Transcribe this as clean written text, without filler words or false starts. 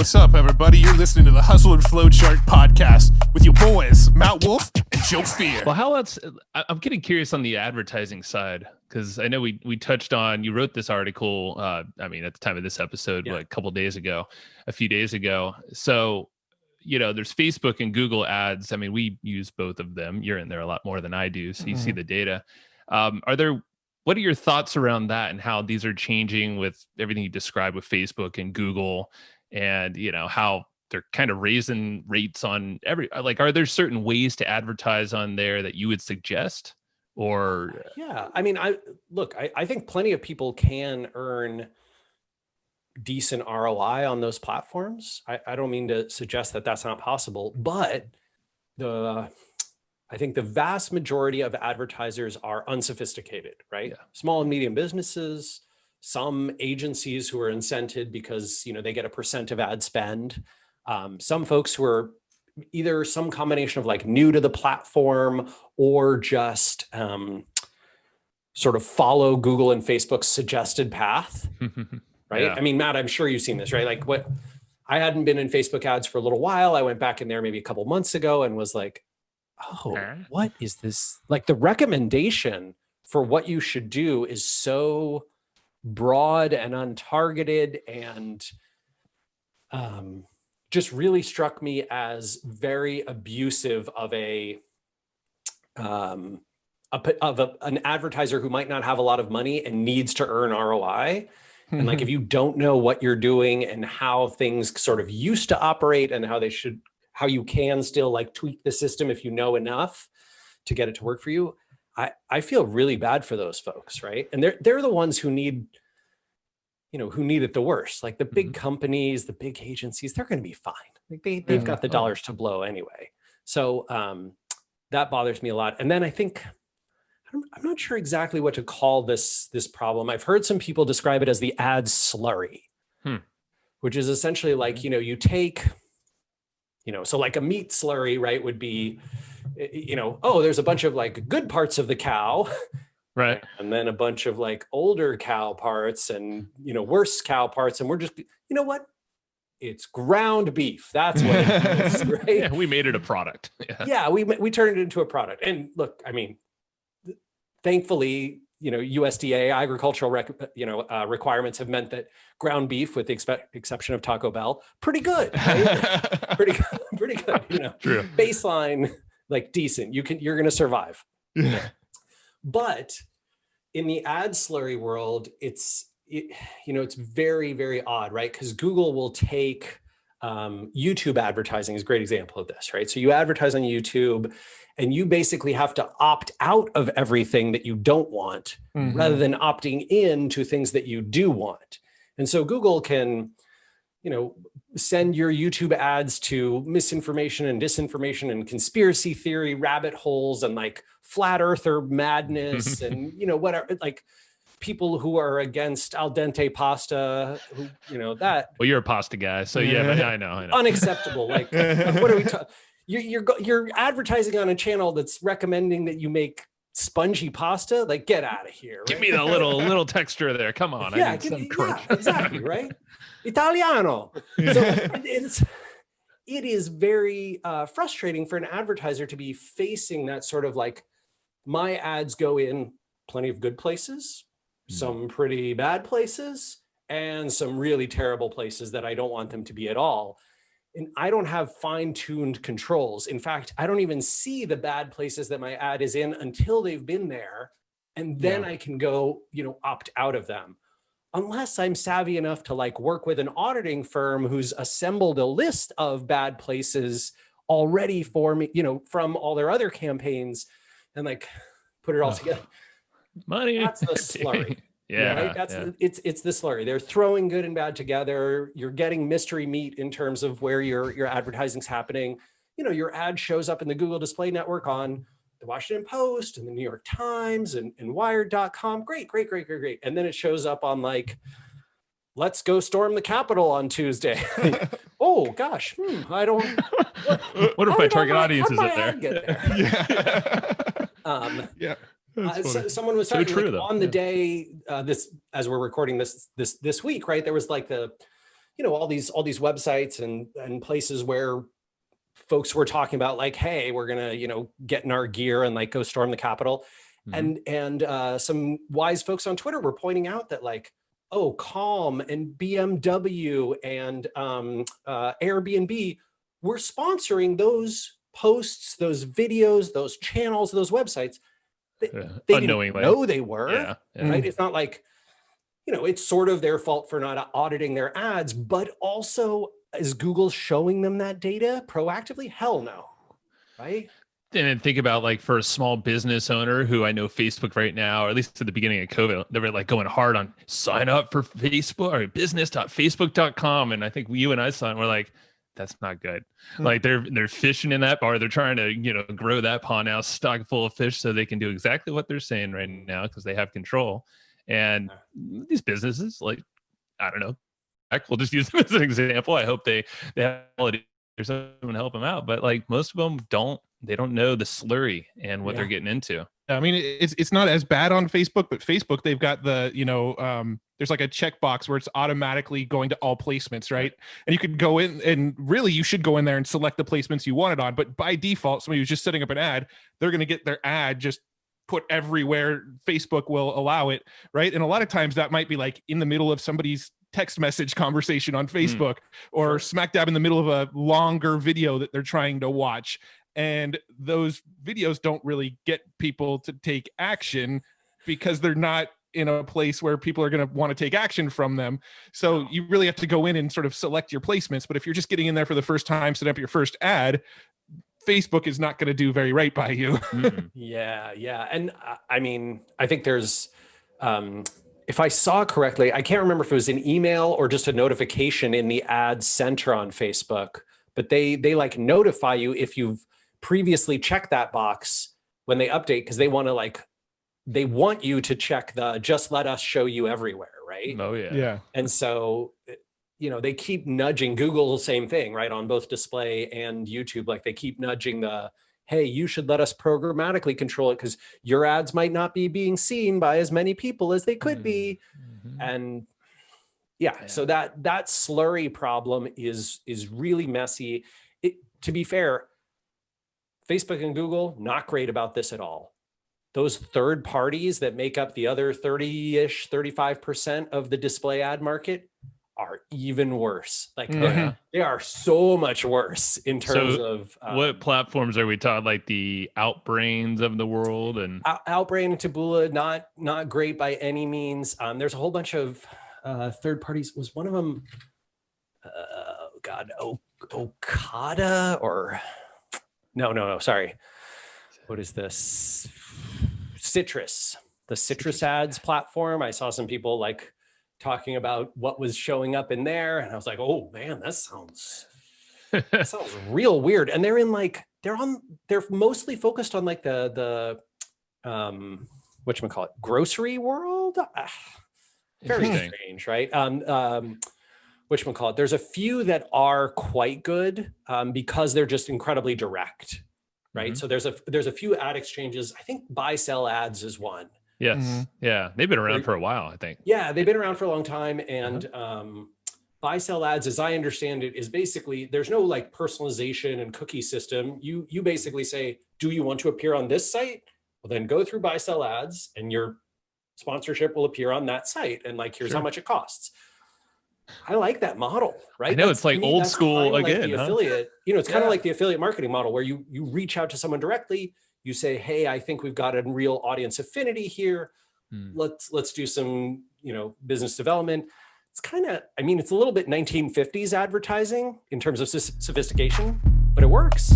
What's up, everybody? You're listening to the Hustle and Flowchart podcast with your boys, Matt Wolfe and Joe Fier. Well, how else? I'm getting curious on the advertising side, because I know we touched on, you wrote this article, at the time of this episode, a few days ago. So, there's Facebook and Google ads. I mean, we use both of them. You're in there a lot more than I do, so you see the data. What are your thoughts around that and how these are changing with everything you described with Facebook and Google, and how they're kind of raising rates on are there certain ways to advertise on there that you would suggest? Or I think plenty of people can earn decent ROI on those platforms. I don't mean to suggest that that's not possible, but I think the vast majority of advertisers are unsophisticated, right? Yeah. Small and medium businesses, some agencies who are incented because, they get a % of ad spend. Some folks who are either some combination of like new to the platform or just sort of follow Google and Facebook's suggested path, right? Yeah. I mean, Matt, I'm sure you've seen this, right? Like I hadn't been in Facebook ads for a little while. I went back in there maybe a couple months ago and was like, oh, what is this? Like the recommendation for what you should do is so broad and untargeted, and just really struck me as very abusive of an advertiser who might not have a lot of money and needs to earn ROI. And like, if you don't know what you're doing and how things sort of used to operate and how you can still like tweak the system if you know enough to get it to work for you, I feel really bad for those folks, right? And they're the ones who need it the worst. Like the big companies, the big agencies, they're going to be fine. Like they've got the dollars to blow anyway. So that bothers me a lot. And then I think, I'm not sure exactly what to call this problem. I've heard some people describe it as the ad slurry, which is essentially like, you take, so like a meat slurry, right, would be, there's a bunch of like good parts of the cow, right, and then a bunch of like older cow parts and, worse cow parts. And we're just, it's ground beef. That's what it is, right? Yeah, we made it a product. Yeah, we turned it into a product. And look, I mean, thankfully, USDA agricultural requirements have meant that ground beef, with the exception of Taco Bell, pretty good, right? pretty good, True. Baseline, like decent. You're going to survive. Yeah. But in the ad slurry world, it's very, very odd, right? Because Google will take YouTube advertising is a great example of this, right? So you advertise on YouTube and you basically have to opt out of everything that you don't want rather than opting in to things that you do want. And so Google can, send your YouTube ads to misinformation and disinformation and conspiracy theory rabbit holes and like flat earther madness and, whatever, like people who are against al dente pasta, that. Well, you're a pasta guy, so yeah, but I know. Unacceptable. Like what are we talking? You're advertising on a channel that's recommending that you make spongy pasta. Like, get out of here! Right? Give me the little texture there. Come on, yeah, exactly, right? Italiano. So it is very frustrating for an advertiser to be facing that sort of like, my ads go in plenty of good places, some pretty bad places, and some really terrible places that I don't want them to be at all. And I don't have fine-tuned controls. In fact, I don't even see the bad places that my ad is in until they've been there. And then I can go, opt out of them. Unless I'm savvy enough to like work with an auditing firm who's assembled a list of bad places already for me, from all their other campaigns, and like put it all together. Money. That's the slurry. Yeah, right? It's the slurry. They're throwing good and bad together. You're getting mystery meat in terms of where your advertising's happening. Your ad shows up in the Google Display Network on the Washington Post and the New York Times and Wired.com. Great. And then it shows up on like, let's go storm the Capitol on Tuesday. Oh gosh, I don't. What if my target audience is there? Yeah. Someone was talking on the day, this, as we're recording this week, right? There was like the all these websites and places where folks were talking about like, hey, we're gonna, get in our gear and like go storm the Capitol. And some wise folks on Twitter were pointing out that like, oh, Calm and BMW and Airbnb were sponsoring those posts, those videos, those channels, those websites. They didn't know they were, right? It's not like, it's sort of their fault for not auditing their ads, but also is Google showing them that data proactively? Hell no, right? And then think about like for a small business owner who I know Facebook right now, or at least at the beginning of COVID, they were like going hard on sign up for Facebook or business.facebook.com. And I think you and I saw it and we're like, that's not good. Like they're fishing in that bar. They're trying to, grow that pond now, stock full of fish so they can do exactly what they're saying right now because they have control. And these businesses, like, I don't know, we'll just use them as an example. I hope they have someone help them out. But like most of them don't know the slurry and what they're getting into. I mean, it's not as bad on Facebook, but Facebook, they've got the, there's like a checkbox where it's automatically going to all placements, right? And you could go in and really you should go in there and select the placements you want it on. But by default, somebody who's just setting up an ad, they're going to get their ad just put everywhere Facebook will allow it, right? And a lot of times that might be like in the middle of somebody's text message conversation on Facebook or smack dab in the middle of a longer video that they're trying to watch. And those videos don't really get people to take action because they're not in a place where people are going to want to take action from them. So you really have to go in and sort of select your placements. But if you're just getting in there for the first time, set up your first ad, Facebook is not going to do very right by you. Yeah. And I mean, I think there's, if I saw correctly, I can't remember if it was an email or just a notification in the ad center on Facebook, but they like notify you if you've previously checked that box when they update, because they want you to check the just let us show you everywhere, right? Oh yeah. Yeah. And so, they keep nudging Google, same thing, right? On both display and YouTube, like they keep nudging hey, you should let us programmatically control it because your ads might not be being seen by as many people as they could be. And so that slurry problem is really messy. To be fair, Facebook and Google, not great about this at all. Those third parties that make up the other 30-ish, 35% of the display ad market are even worse. Like they are so much worse in terms of what platforms are we talking? Like the Outbrains of the world and Outbrain and Taboola, not great by any means. There's a whole bunch of third parties. Was one of them Okada or no, sorry. What is this? Citrus, the Citrus ads platform. I saw some people like talking about what was showing up in there. And I was like, oh man, that sounds real weird. And they're mostly focused on like the whatchamacallit, grocery world. Very strange, right? Whatchamacallit, there's a few that are quite good because they're just incredibly direct, right? So there's a few ad exchanges. I think buy sell ads is one. Yes. Yeah. They've been around for a while, I think. Yeah, they've been around for a long time. And buy sell ads, as I understand it, is basically there's no like personalization and cookie system. You basically say, do you want to appear on this site? Well, then go through buy sell ads and your sponsorship will appear on that site. And like, here's how much it costs. I like that model, right? I know it's like old school again. Like the affiliate, it's kind of like the affiliate marketing model where you reach out to someone directly. You say, hey, I think we've got a real audience affinity here. Let's do some, business development. It's kind of, it's a little bit 1950s advertising in terms of sophistication, but it works.